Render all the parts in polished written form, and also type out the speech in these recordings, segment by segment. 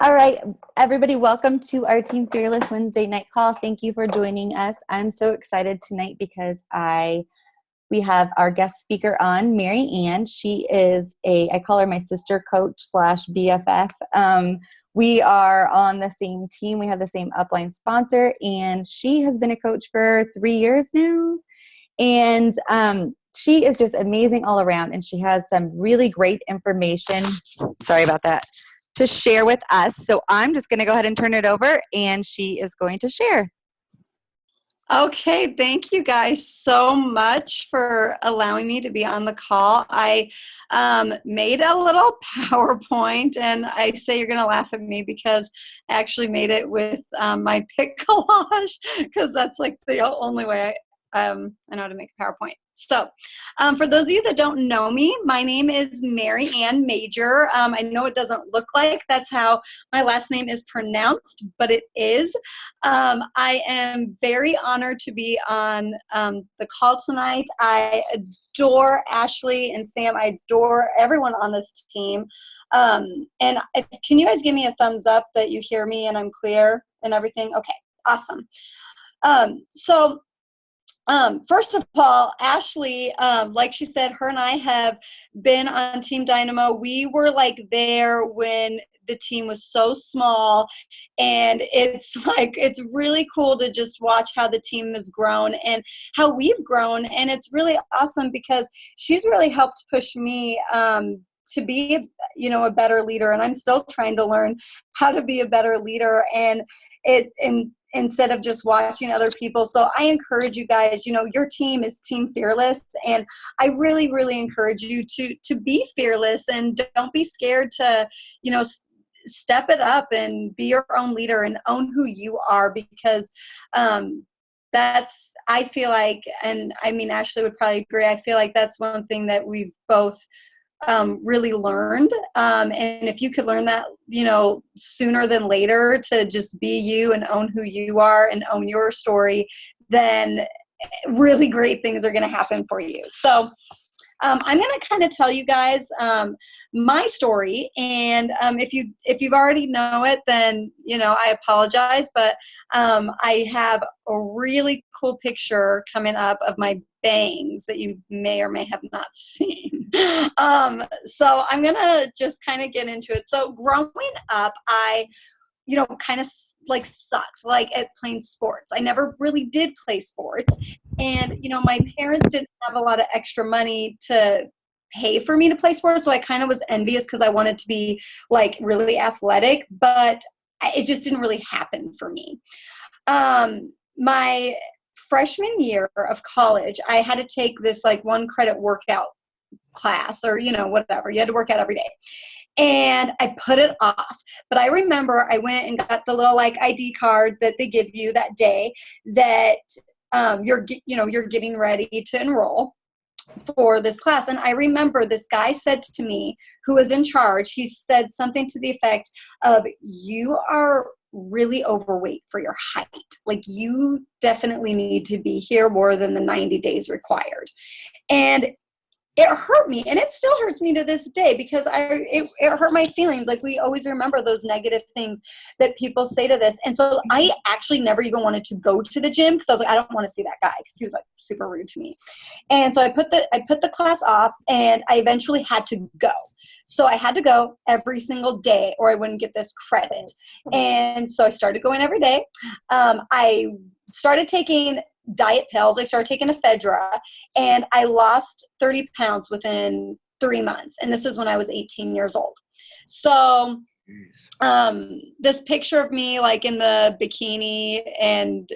All right, everybody, welcome to our Team Fearless Wednesday night call. Thank you for joining us. I'm so excited tonight because we have our guest speaker on, MaryAnn. She is I call her my sister coach / BFF. We are on the same team. We have the same upline sponsor, and she has been a coach for 3 years now. And she is just amazing all around, and she has some really great information. Sorry about that. To share with us. So I'm just going to go ahead and turn it over, and she is going to share. Okay, thank you guys so much for allowing me to be on the call. I made a little PowerPoint, and I say you're going to laugh at me because I actually made it with my pic collage, because that's like the only way I know how to make a PowerPoint. So for those of you that don't know me, my name is MaryAnn Majcher. I know it doesn't look like that's how my last name is pronounced, but it is. I am very honored to be on the call tonight. I adore Ashley and Sam. I adore everyone on this team. And can you guys give me a thumbs up that you hear me and I'm clear and everything? Okay, awesome. First of all, Ashley, like she said, her and I have been on Team Dynamo. We were like there when the team was so small, and it's really cool to just watch how the team has grown and how we've grown. And it's really awesome because she's really helped push me to be, a better leader. And I'm still trying to learn how to be a better leader, instead of just watching other people. So I encourage you guys, your team is Team Fearless, and I really, really encourage you to be fearless and don't be scared to, step it up and be your own leader and own who you are, because I feel like, and I mean, Ashley would probably agree, I feel like that's one thing that we've both really learned. And if you could learn that, sooner than later, to just be you and own who you are and own your story, then really great things are going to happen for you. So I'm going to kind of tell you guys my story, and if you've already know it, then I apologize, but I have a really cool picture coming up of my bangs that you may or may have not seen. So I'm going to just kind of get into it. So growing up, I kind of sucked at playing sports. I never really did play sports. And, my parents didn't have a lot of extra money to pay for me to play sports. So I kind of was envious because I wanted to be really athletic, but it just didn't really happen for me. My freshman year of college, I had to take this 1 credit workout class, or, whatever. You had to work out every day. And I put it off. But I remember I went and got the little ID card that they give you that day that you're getting ready to enroll for this class. And I remember this guy said to me, who was in charge, he said something to the effect of, "You are really overweight for your height. You definitely need to be here more than the 90 days required." And it hurt me, and it still hurts me to this day, because it hurt my feelings. We always remember those negative things that people say to this. And so I actually never even wanted to go to the gym, because I was I don't want to see that guy, because he was super rude to me. And so I put the class off, and I eventually had to go. So I had to go every single day, or I wouldn't get this credit. And so I started going every day. I started taking diet pills. I started taking ephedra, and I lost 30 pounds within 3 months. And this is when I was 18 years old. So this picture of me in the bikini, and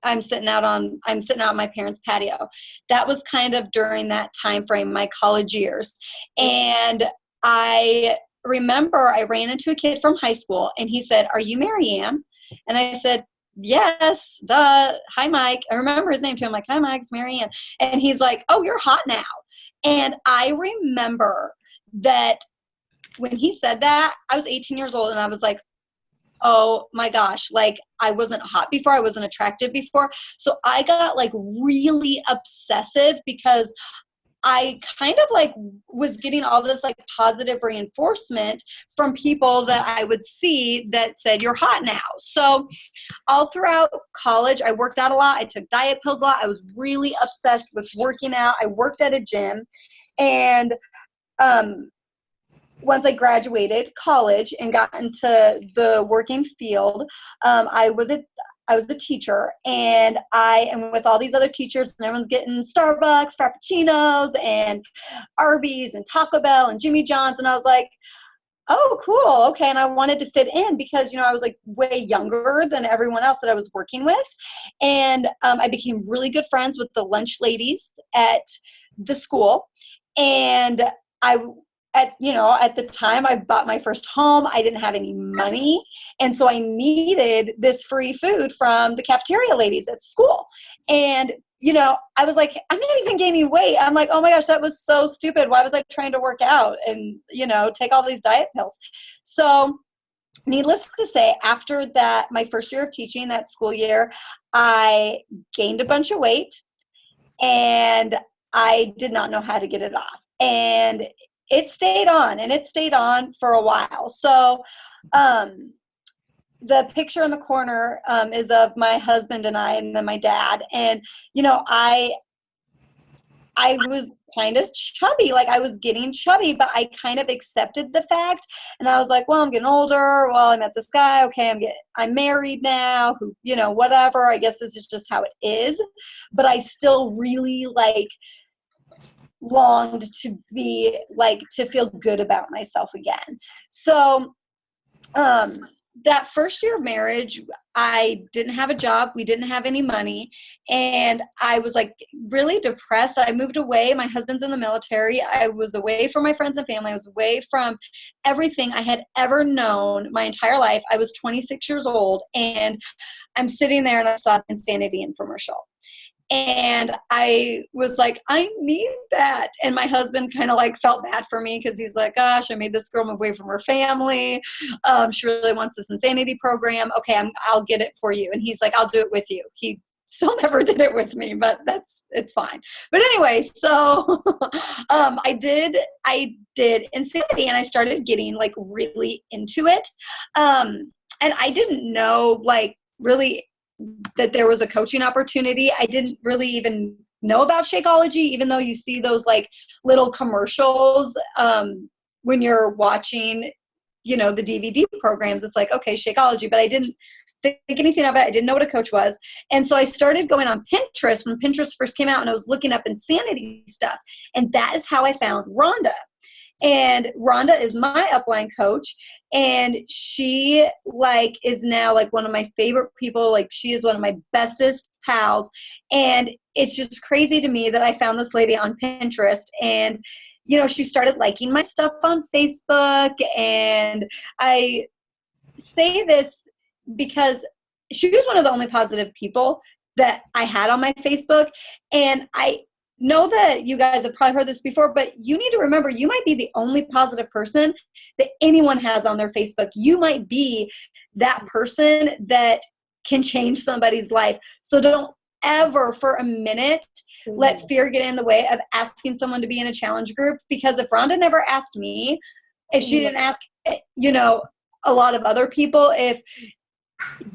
I'm sitting out on my parents' patio. That was kind of during that time frame, my college years. And I remember I ran into a kid from high school, and he said, "Are you MaryAnn?" And I said, "Yes, duh. Hi, Mike." I remember his name too. I'm like, "Hi, Mike, it's MaryAnn." And he's like, "Oh, you're hot now." And I remember that when he said that, I was 18 years old, and I was like, oh my gosh, I wasn't hot before, I wasn't attractive before. So I got really obsessive, because I kind of like was getting all this like positive reinforcement from people that I would see that said, you're hot now. So all throughout college, I worked out a lot. I took diet pills a lot. I was really obsessed with working out. I worked at a gym. And once I graduated college and got into the working field, I was a teacher, and I am with all these other teachers, and everyone's getting Starbucks, Frappuccinos, and Arby's, and Taco Bell, and Jimmy John's, and I was like, oh, cool, okay. And I wanted to fit in because, I was like way younger than everyone else that I was working with, and I became really good friends with the lunch ladies at the school, and I at the time I bought my first home. I didn't have any money. And so I needed this free food from the cafeteria ladies at school. And, I was like, I'm not even gaining weight. I'm like, oh my gosh, that was so stupid. Why was I trying to work out and, take all these diet pills? So needless to say, after that, my first year of teaching, that school year, I gained a bunch of weight and I did not know how to get it off. And it stayed on, and it stayed on for a while. So the picture in the corner is of my husband and I, and then my dad. And, I was kind of chubby, like I was getting chubby, but I kind of accepted the fact. And I was like, well, I'm getting older. Well, I met this guy. Okay. I'm married now, who, whatever. I guess this is just how it is. But I still really longed to be to feel good about myself again. So, that first year of marriage, I didn't have a job. We didn't have any money. And I was really depressed. I moved away. My husband's in the military. I was away from my friends and family. I was away from everything I had ever known my entire life. I was 26 years old, and I'm sitting there and I saw an Insanity infomercial. And I was like, I need that. And my husband kind of felt bad for me because he's like, gosh, I made this girl move away from her family. She really wants this Insanity program. Okay, I'll get it for you. And he's like, I'll do it with you. He still never did it with me, but it's fine. But anyway, so I did Insanity, and I started getting really into it. And I didn't know really that there was a coaching opportunity. I didn't really even know about Shakeology, even though you see those little commercials when you're watching, the DVD programs. It's like, okay, Shakeology, but I didn't think anything of it. I didn't know what a coach was. And so I started going on Pinterest when Pinterest first came out, and I was looking up Insanity stuff. And that is how I found Rhonda. And Rhonda is my upline coach, and she is now one of my favorite people. She is one of my bestest pals. And it's just crazy to me that I found this lady on Pinterest, and she started liking my stuff on Facebook. And I say this because she was one of the only positive people that I had on my Facebook. And I know that you guys have probably heard this before, but you need to remember, you might be the only positive person that anyone has on their Facebook. You might be that person that can change somebody's life. So don't ever for a minute let fear get in the way of asking someone to be in a challenge group. Because if Rhonda never asked me, if she didn't ask, a lot of other people, if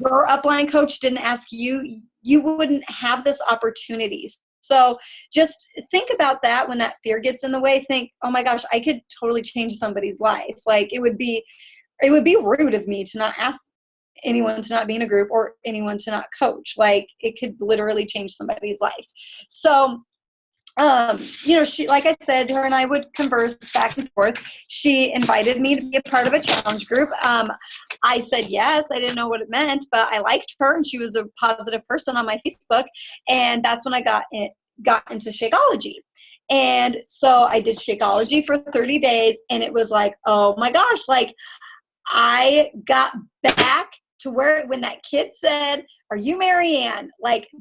your upline coach didn't ask you, you wouldn't have this opportunity. So just think about that when that fear gets in the way. Think, oh my gosh, I could totally change somebody's life. It would be rude of me to not ask anyone to not be in a group or anyone to not coach. It could literally change somebody's life. So, she, like I said, her and I would converse back and forth. She invited me to be a part of a challenge group. I said yes. I didn't know what it meant, but I liked her, and she was a positive person on my Facebook. And that's when I got into Shakeology. And so I did Shakeology for 30 days, and it was oh my gosh, I got back to where when that kid said, are you MaryAnn?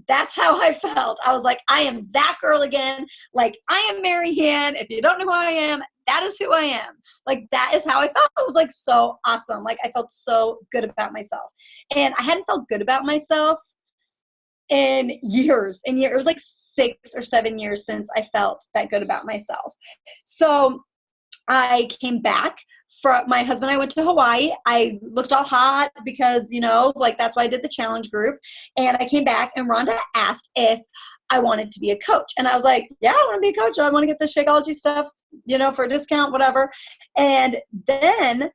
That's how I felt. I was I am that girl again. I am MaryAnn. If you don't know who I am, that is who I am. That is how I felt. It was so awesome. I felt so good about myself. And I hadn't felt good about myself in years. It was like 6 or 7 years since I felt that good about myself. So I came back from my husband and I went to Hawaii. I looked all hot because, like that's why I did the challenge group. And I came back and Rhonda asked if I wanted to be a coach. And I was like, yeah, I want to be a coach. I want to get the Shakeology stuff, for a discount, whatever. And then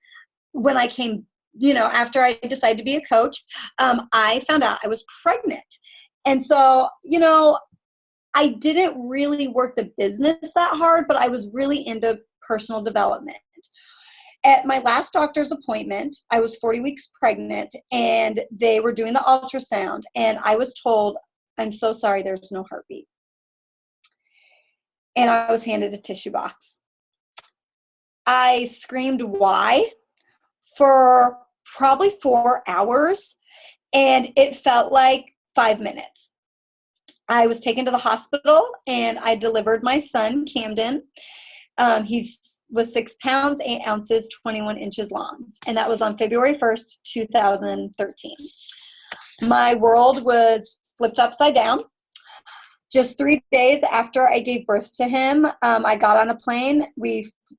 when I came, after I decided to be a coach, I found out I was pregnant. And so, I didn't really work the business that hard, but I was really into personal development. At my last doctor's appointment, I was 40 weeks pregnant and they were doing the ultrasound and I was told, I'm so sorry, there's no heartbeat. And I was handed a tissue box. I screamed, why? For probably 4 hours, and it felt like 5 minutes. I was taken to the hospital and I delivered my son, Camden. He was 6 pounds, 8 ounces, 21 inches long. And that was on February 1st, 2013. My world was flipped upside down. Just 3 days after I gave birth to him, I got on a plane.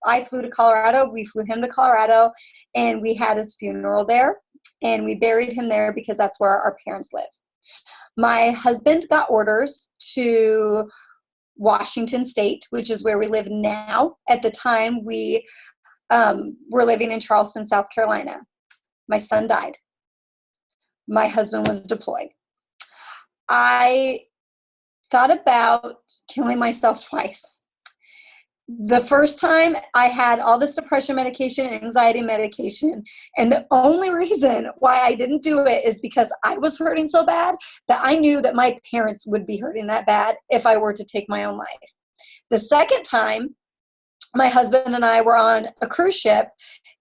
I flew to Colorado. We flew him to Colorado, and we had his funeral there. And we buried him there because that's where our parents live. My husband got orders to Washington State, which is where we live now. At the time, we were living in Charleston, South Carolina. My son died. My husband was deployed. I thought about killing myself twice. The first time I had all this depression medication and anxiety medication. And the only reason why I didn't do it is because I was hurting so bad that I knew that my parents would be hurting that bad if I were to take my own life. The second time, my husband and I were on a cruise ship,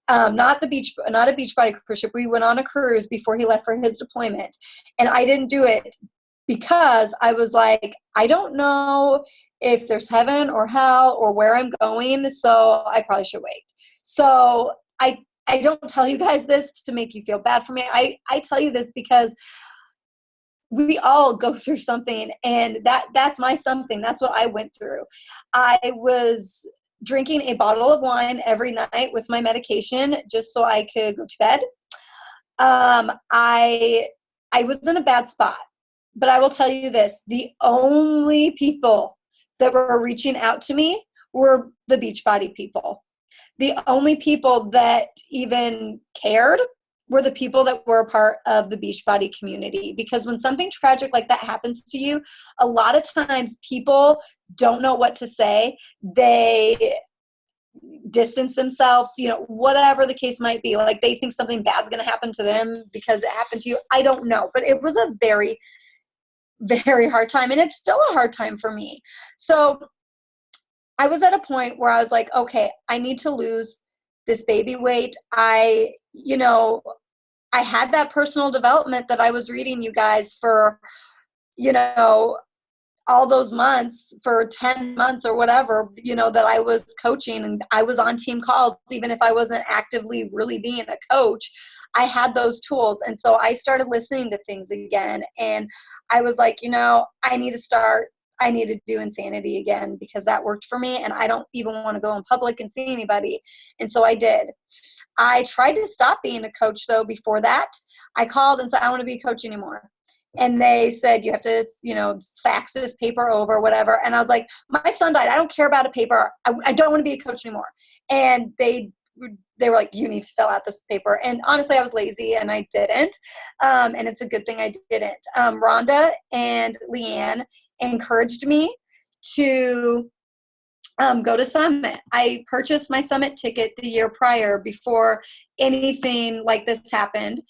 not a Beachbody cruise ship. We went on a cruise before he left for his deployment. And I didn't do it because I was like, I don't know if there's heaven or hell or where I'm going, so I probably should wait. So I don't tell you guys this to make you feel bad for me. I tell you this because we all go through something, and that's my something. That's what I went through. I was drinking a bottle of wine every night with my medication just so I could go to bed. I was in a bad spot. But I will tell you this, the only people that were reaching out to me were the Beachbody people. The only people that even cared were the people that were a part of the Beachbody community. Because when something tragic like that happens to you, a lot of times people don't know what to say. They distance themselves, whatever the case might be. Like they think something bad's going to happen to them because it happened to you. I don't know. But it was a very, very hard time. And it's still a hard time for me. So I was at a point where I was like, okay, I need to lose this baby weight. I had that personal development that I was reading you guys for, all those months, for 10 months or whatever, that I was coaching, and I was on team calls, even if I wasn't actively really being a coach. I had those tools. And so I started listening to things again. And I was like, I need to do Insanity again because that worked for me. And I don't even want to go in public and see anybody. And so I did. I tried to stop being a coach though. Before that, I called and said, I don't want to be a coach anymore. And they said, you have to, fax this paper over, whatever. And I was like, my son died. I don't care about a paper. I don't want to be a coach anymore. And they were like, you need to fill out this paper. And honestly, I was lazy and I didn't. And it's a good thing I didn't. Rhonda and Leanne encouraged me to go to Summit. I purchased my Summit ticket the year prior before anything like this happened.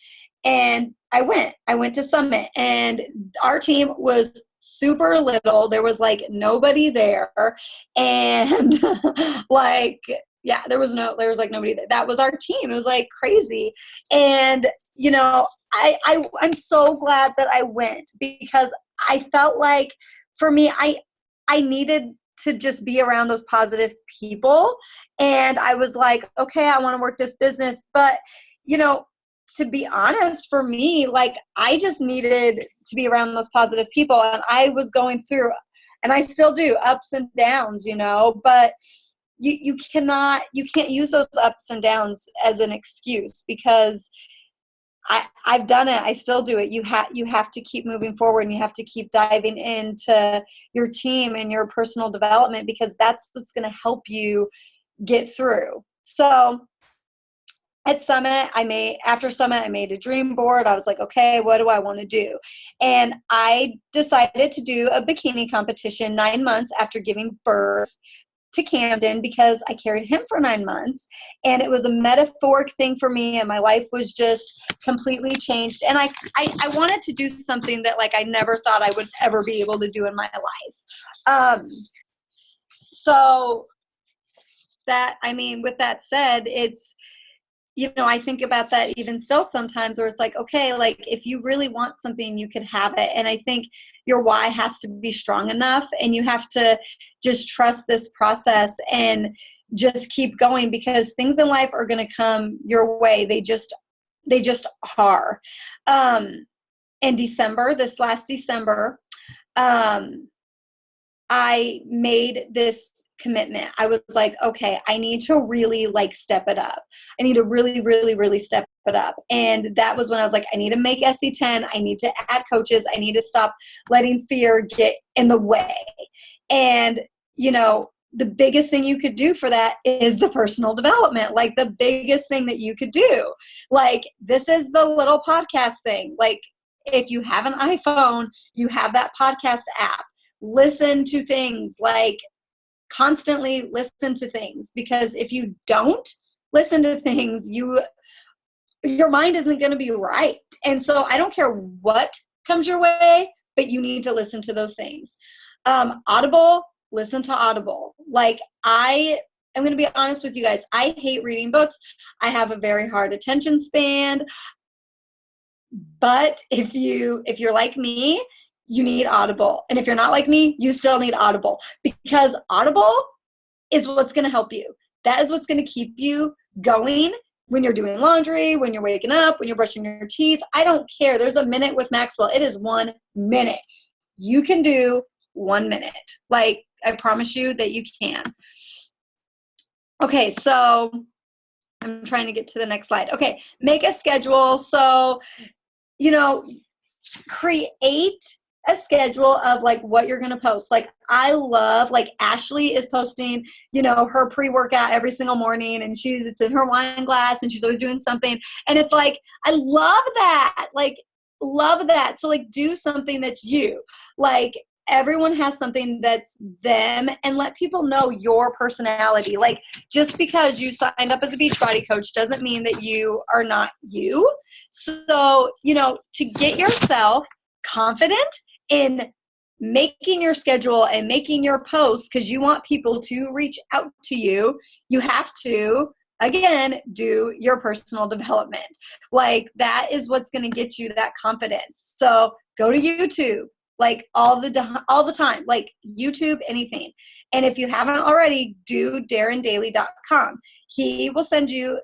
And I went to Summit, and our team was super little. There was like nobody there. And there was like nobody there. That was our team. It was like crazy. And, I'm so glad that I went because I felt like for me, I needed to just be around those positive people. And I was like, okay, I want to work this business, but to be honest, for me, like, I just needed to be around those positive people. And I was going through, and I still do, ups and downs, you know, but you can't use those ups and downs as an excuse, because I've done it. I still do it. You have to keep moving forward, and you have to keep diving into your team and your personal development, because that's what's going to help you get through. So at Summit, after Summit, I made a dream board. I was like, okay, what do I want to do? And I decided to do a bikini competition 9 months after giving birth to Camden, because I carried him for 9 months, and it was a metaphoric thing for me, and my life was just completely changed. And I wanted to do something that, like, I never thought I would ever be able to do in my life. So that, I mean, with that said, it's, you know, I think about that even still sometimes, where it's like, okay, like, if you really want something, you can have it. And I think your why has to be strong enough, and you have to just trust this process and just keep going, because things in life are going to come your way. They just are. In December, this last December, I made this commitment. I was like, okay, I need to really, like, step it up. I need to really, really, really step it up. And that was when I was like, I need to make SC10. I need to add coaches. I need to stop letting fear get in the way. And, you know, the biggest thing you could do for that is the personal development. Like, the biggest thing that you could do. Like, this is the little podcast thing. Like, if you have an iPhone, you have that podcast app. Listen to things, like, constantly listen to things, because if you don't listen to things, your mind isn't going to be right. And so I don't care what comes your way, but you need to listen to those things. Audible, listen to Audible. Like, I'm going to be honest with you guys. I hate reading books. I have a very hard attention span. But if you're like me, you need Audible. And if you're not like me, you still need Audible, because Audible is what's going to help you. That is what's going to keep you going when you're doing laundry, when you're waking up, when you're brushing your teeth. I don't care. There's a minute with Maxwell. It is 1 minute. You can do 1 minute. Like, I promise you that you can. Okay, so I'm trying to get to the next slide. Okay, make a schedule. So, you know, create a schedule of, like, what you're going to post. Like, I love, like, Ashley is posting, you know, her pre-workout every single morning, and it's in her wine glass, and she's always doing something. And it's like, I love that. Like, love that. So, like, do something that's you. Like, everyone has something that's them, and let people know your personality. Like, just because you signed up as a Beachbody coach doesn't mean that you are not you. So, you know, to get yourself confident in making your schedule and making your posts, because you want people to reach out to you, you have to, again, do your personal development. Like, that is what's going to get you that confidence. So go to YouTube, like, all the time, like, YouTube, anything. And if you haven't already, do darrendaly.com. He will send you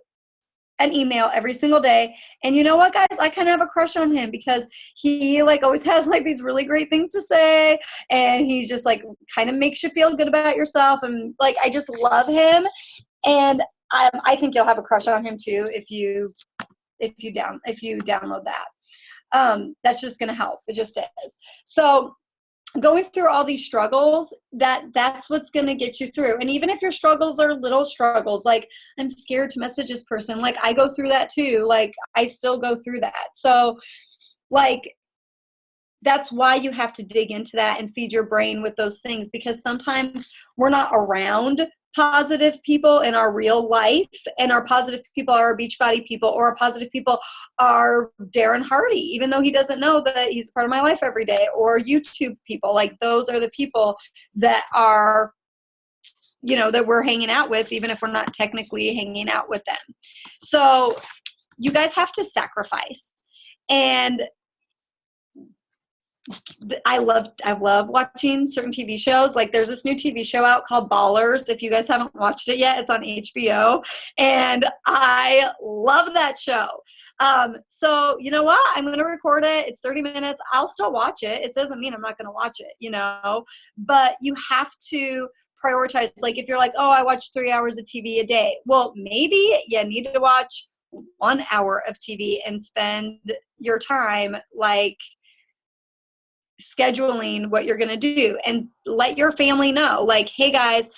an email every single day. And you know what, guys? I kind of have a crush on him, because he, like, always has, like, these really great things to say. And he's just, like, kind of makes you feel good about yourself. And, like, I just love him. And I think you'll have a crush on him too if you download that. That's just going to help. It just is. So going through all these struggles, that's what's going to get you through. And even if your struggles are little struggles, like, I'm scared to message this person, like, I go through that too. Like, I still go through that. So, like, that's why you have to dig into that and feed your brain with those things, because sometimes we're not around positive people in our real life, and our positive people are our Beachbody people, or our positive people are Darren Hardy, even though he doesn't know that he's part of my life every day, or YouTube people. Like, those are the people that are, you know, that we're hanging out with, even if we're not technically hanging out with them. So you guys have to sacrifice. And I love watching certain TV shows. Like, there's this new TV show out called Ballers. If you guys haven't watched it yet, it's on HBO. And I love that show. So you know what? I'm going to record it. It's 30 minutes. I'll still watch it. It doesn't mean I'm not going to watch it, but you have to prioritize. Like if you're like, oh, I watch 3 hours of TV a day. Well, maybe you need to watch 1 hour of TV and spend your time like scheduling what you're going to do, and let your family know, like, hey guys,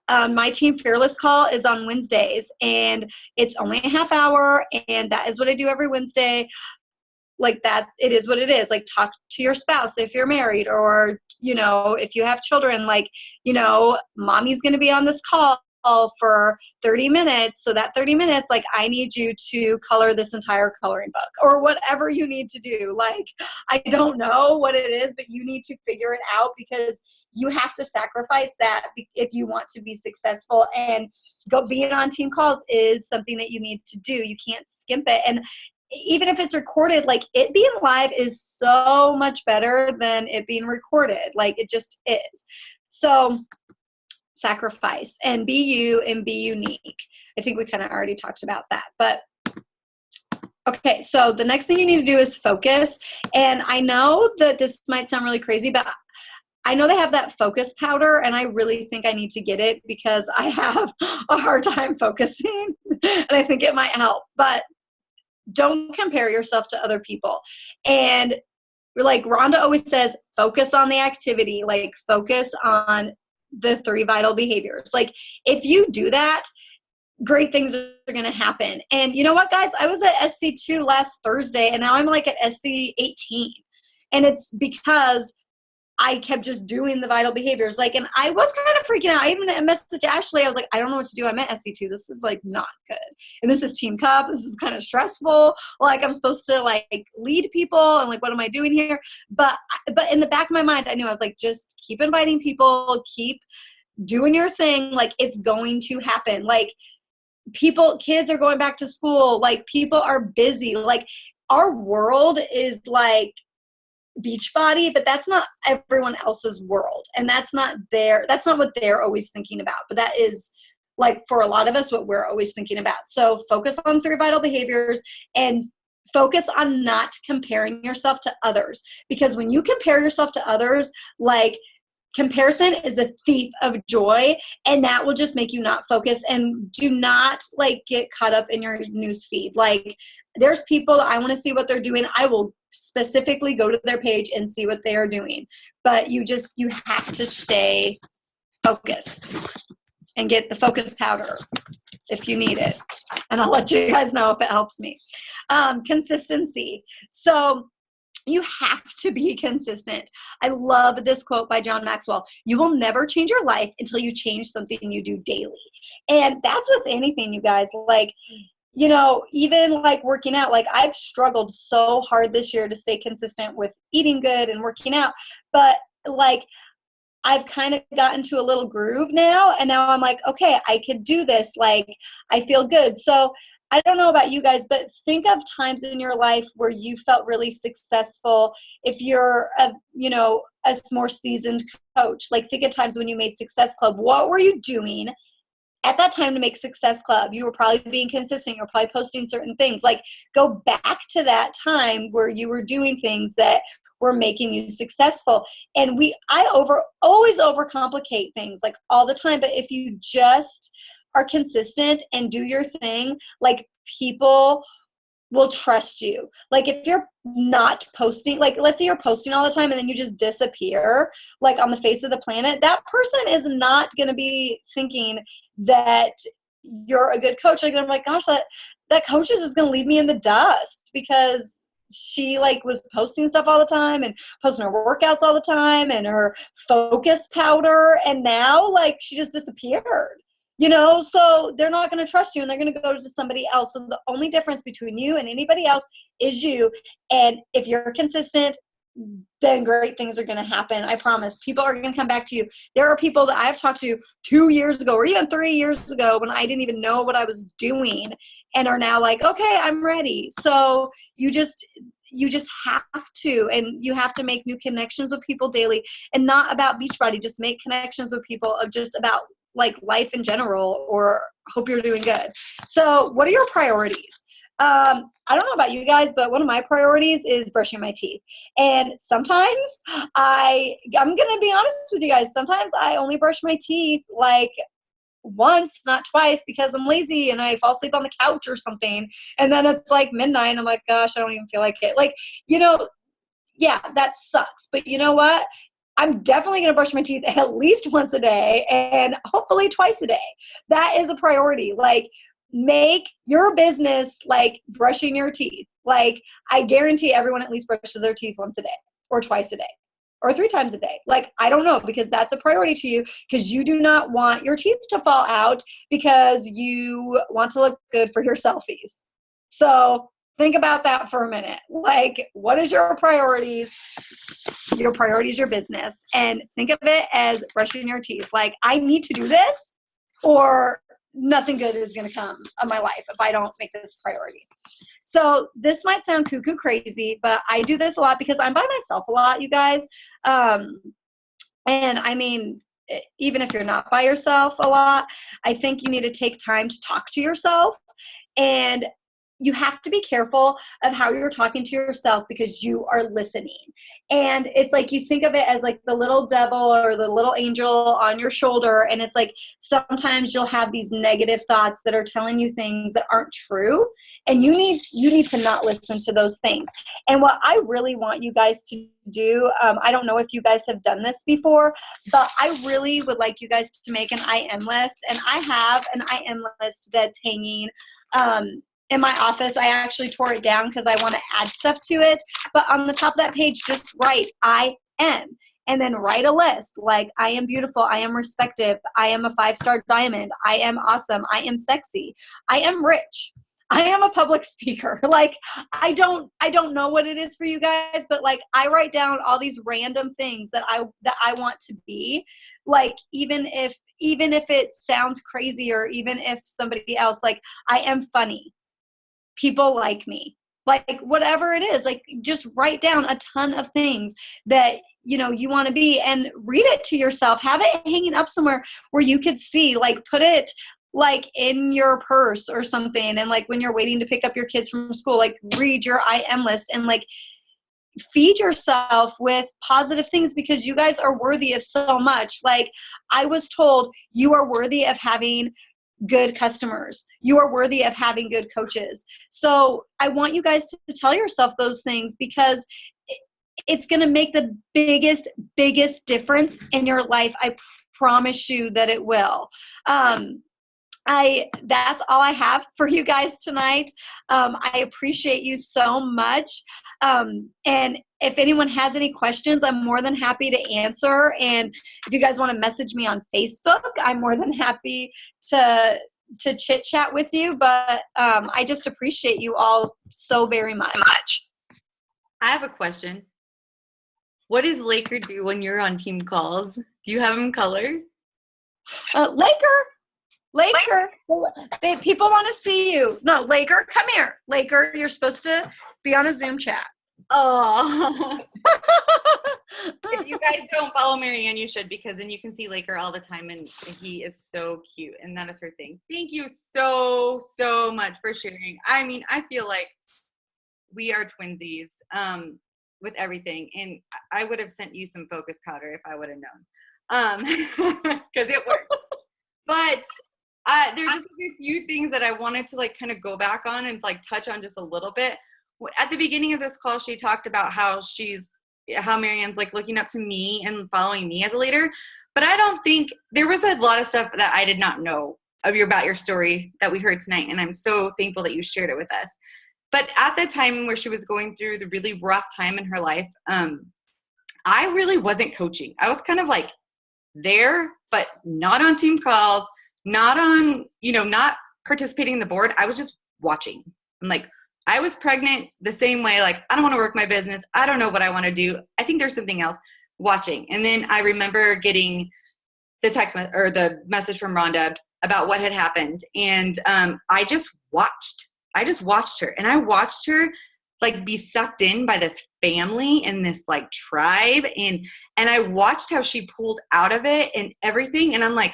my Team Fearless call is on Wednesdays and it's only a half hour, and that is what I do every Wednesday. Like that, it is what it is. Like talk to your spouse if you're married, or if you have children, like mommy's going to be on this call for 30 minutes. So that 30 minutes, like I need you to color this entire coloring book, or whatever you need to do. Like, I don't know what it is, but you need to figure it out, because you have to sacrifice that if you want to be successful. And being on team calls is something that you need to do. You can't skimp it. And even if it's recorded, like it being live is so much better than it being recorded. Like it just is. So sacrifice and be you and be unique. I think we kind of already talked about that, but okay. So the next thing you need to do is focus. And I know that this might sound really crazy, but I know they have that focus powder, and I really think I need to get it because I have a hard time focusing and I think it might help. But don't compare yourself to other people. And like Rhonda always says, focus on the activity, like focus on the 3 vital behaviors. Like if you do that, great things are going to happen. And you know what, guys? I was at SC2 last Thursday, and now I'm like at SC18. And it's because I kept just doing the vital behaviors. Like, and I was kind of freaking out. I even messaged Ashley. I was like, I don't know what to do. I'm at SC2. This is like not good. And this is Team Cup. This is kind of stressful. Like I'm supposed to like lead people, and like, what am I doing here? But in the back of my mind, I knew, I was like, just keep inviting people, keep doing your thing. Like it's going to happen. Like kids are going back to school. Like people are busy. Like our world is like Beachbody, but that's not everyone else's world, and that's not what they're always thinking about, but that is like for a lot of us what we're always thinking about. So focus on 3 vital behaviors, and focus on not comparing yourself to others, because when you compare yourself to others, like comparison is the thief of joy, and that will just make you not focus. And do not like get caught up in your news feed. Like there's people that I want to see what they're doing. I will specifically go to their page and see what they are doing. But you have to stay focused and get the focus powder if you need it. And I'll let you guys know if it helps me. Consistency. So you have to be consistent. I love this quote by John Maxwell. You will never change your life until you change something you do daily. And that's with anything, you guys. Like, even like working out, like I've struggled so hard this year to stay consistent with eating good and working out. But like, I've kind of gotten to a little groove now. And now I'm like, okay, I could do this. Like, I feel good. So I don't know about you guys, but think of times in your life where you felt really successful. If you're a more seasoned coach, like think of times when you made Success Club. What were you doing at that time to make Success Club? You were probably being consistent. You're probably posting certain things. Like go back to that time where you were doing things that were making you successful. And I always overcomplicate things like all the time. But if you just are consistent and do your thing, like people will trust you. Like if you're not posting, like let's say you're posting all the time and then you just disappear like on the face of the planet, that person is not going to be thinking that you're a good coach. Like I'm like, gosh, that coach is just going to leave me in the dust because she like was posting stuff all the time and posting her workouts all the time and her focus powder, and now like she just disappeared. So they're not going to trust you and they're going to go to somebody else. So the only difference between you and anybody else is you. And if you're consistent, then great things are going to happen. I promise. People are going to come back to you. There are people that I've talked to 2 years ago or even 3 years ago when I didn't even know what I was doing and are now like, okay, I'm ready. So you just have to, and you have to make new connections with people daily, and not about Beachbody. Just make connections with people of just about like life in general, or hope you're doing good. So what are your priorities? I don't know about you guys, but one of my priorities is brushing my teeth. And sometimes I'm going to be honest with you guys. Sometimes I only brush my teeth like once, not twice, because I'm lazy and I fall asleep on the couch or something. And then it's like midnight and I'm like, gosh, I don't even feel like it. Like, yeah, that sucks. But you know what? I'm definitely going to brush my teeth at least once a day and hopefully twice a day. That is a priority. Like, make your business like brushing your teeth. Like, I guarantee everyone at least brushes their teeth once a day or twice a day or 3 times a day. Like, I don't know, because that's a priority to you, because you do not want your teeth to fall out because you want to look good for your selfies. So think about that for a minute. Like, what is your priorities? Your priority is your business. And think of it as brushing your teeth. Like, I need to do this or nothing good is going to come of my life if I don't make this priority. So this might sound cuckoo crazy, but I do this a lot because I'm by myself a lot, you guys. And I mean, even if you're not by yourself a lot, I think you need to take time to talk to yourself. And you have to be careful of how you're talking to yourself because you are listening. And it's like, you think of it as like the little devil or the little angel on your shoulder. And it's like, sometimes you'll have these negative thoughts that are telling you things that aren't true. And you need to not listen to those things. And what I really want you guys to do, I don't know if you guys have done this before, but I really would like you guys to make an I am list. And I have an I am list that's hanging, in my office. I actually tore it down because I want to add stuff to it. But on the top of that page, just write I am. And then write a list like, I am beautiful, I am respected, I am a 5-star diamond, I am awesome, I am sexy, I am rich, I am a public speaker. Like, I don't know what it is for you guys, but like, I write down all these random things that I want to be. Like, even if it sounds crazy, or even if somebody else, like, I am funny, people like me, like, whatever it is, like, just write down a ton of things that you want to be, and read it to yourself. Have it hanging up somewhere where you could see, like, put it like in your purse or something, and like when you're waiting to pick up your kids from school, like, read your I am list and like feed yourself with positive things, because you guys are worthy of so much. Like, I was told, you are worthy of having good customers. You are worthy of having good coaches. So I want you guys to tell yourself those things, because it's going to make the biggest difference in your life. I promise you that it will. That's all I have for you guys tonight. I appreciate you so much. And if anyone has any questions, I'm more than happy to answer. And if you guys want to message me on Facebook, I'm more than happy to chit chat with you. But I just appreciate you all so very much. I have a question. What does Laker do when you're on team calls? Do you have him colored? Laker, people want to see you. No, Laker, come here. Laker, you're supposed to be on a Zoom chat. Oh. If you guys don't follow MaryAnn, you should, because then you can see Laker all the time, and he is so cute, and that is her thing. Thank you so much for sharing. I mean, I feel like we are twinsies with everything, and I would have sent you some focus powder if I would have known, because it worked. But there's just a few things that I wanted to like kind of go back on and like touch on just a little bit. At the beginning of this call, she talked about how MaryAnn's like looking up to me and following me as a leader. But I don't think there was a lot of stuff that I did not know about your story that we heard tonight. And I'm so thankful that you shared it with us. But at the time where she was going through the really rough time in her life, I really wasn't coaching. I was kind of like there, but not on team calls, not on, not participating in the board. I was just watching. I'm like, I was pregnant the same way. Like, I don't want to work my business. I don't know what I want to do. I think there's something else, watching. And then I remember getting the the message from Rhonda about what had happened. And I just watched her, and I watched her like be sucked in by this family and this like tribe. And I watched how she pulled out of it and everything. And I'm like,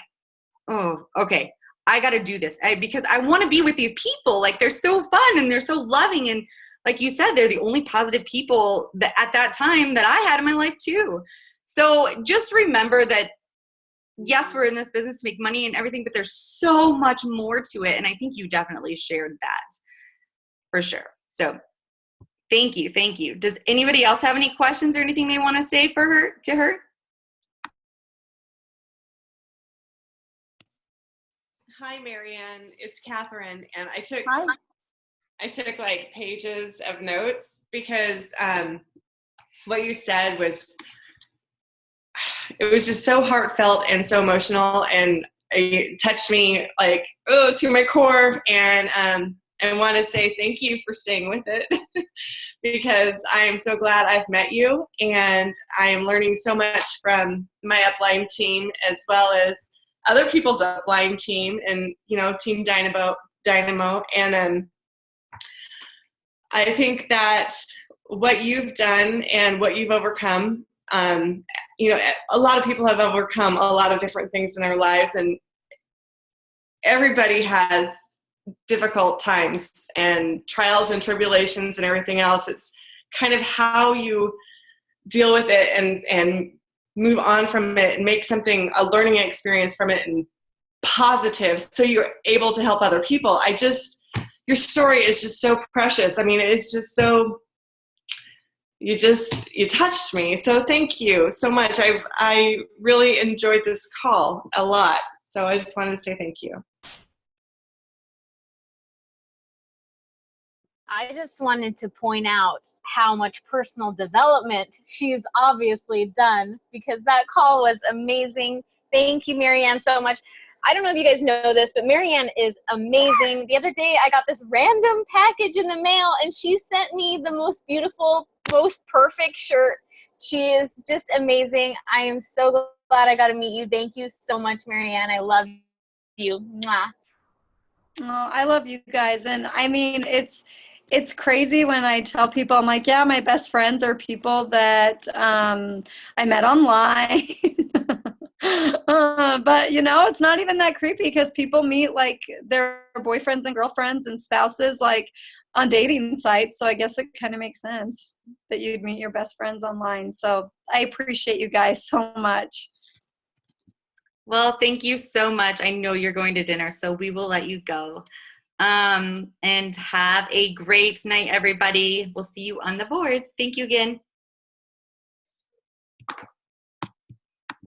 oh, okay. I got to do this because I want to be with these people. Like, they're so fun and they're so loving. And like you said, they're the only positive people that at that time that I had in my life too. So just remember that, yes, we're in this business to make money and everything, but there's so much more to it. And I think you definitely shared that for sure. So thank you. Thank you. Does anybody else have any questions or anything they want to say to her? Hi, MaryAnn. It's Catherine, and I took like pages of notes because what you said was just so heartfelt and so emotional, and it touched me like to my core. And I want to say thank you for staying with it because I am so glad I've met you, and I am learning so much from my upline team as well as other people's upline team and, Team Dynamo. And I think that what you've done and what you've overcome, a lot of people have overcome a lot of different things in their lives, and everybody has difficult times and trials and tribulations and everything else. It's kind of how you deal with it and move on from it and make something, a learning experience from it, and positive, so you're able to help other people. Your story is just so precious. I mean, it's just so, you touched me. So thank you so much. I really enjoyed this call a lot. So I just wanted to say thank you. I just wanted to point out how much personal development she's obviously done, because that call was amazing. Thank you, MaryAnn, so much. I don't know if you guys know this, but MaryAnn is amazing. The other day, I got this random package in the mail, and she sent me the most beautiful, most perfect shirt. She is just amazing. I am so glad I got to meet you. Thank you so much, MaryAnn. I love you. Mwah. Oh, I love you guys. And I mean, it's crazy when I tell people, I'm like, yeah, my best friends are people that I met online. But it's not even that creepy, because people meet like their boyfriends and girlfriends and spouses like on dating sites. So I guess it kind of makes sense that you'd meet your best friends online. So I appreciate you guys so much. Well, thank you so much. I know you're going to dinner, so we will let you go. And have a great night, everybody. We'll see you on the boards. Thank you again.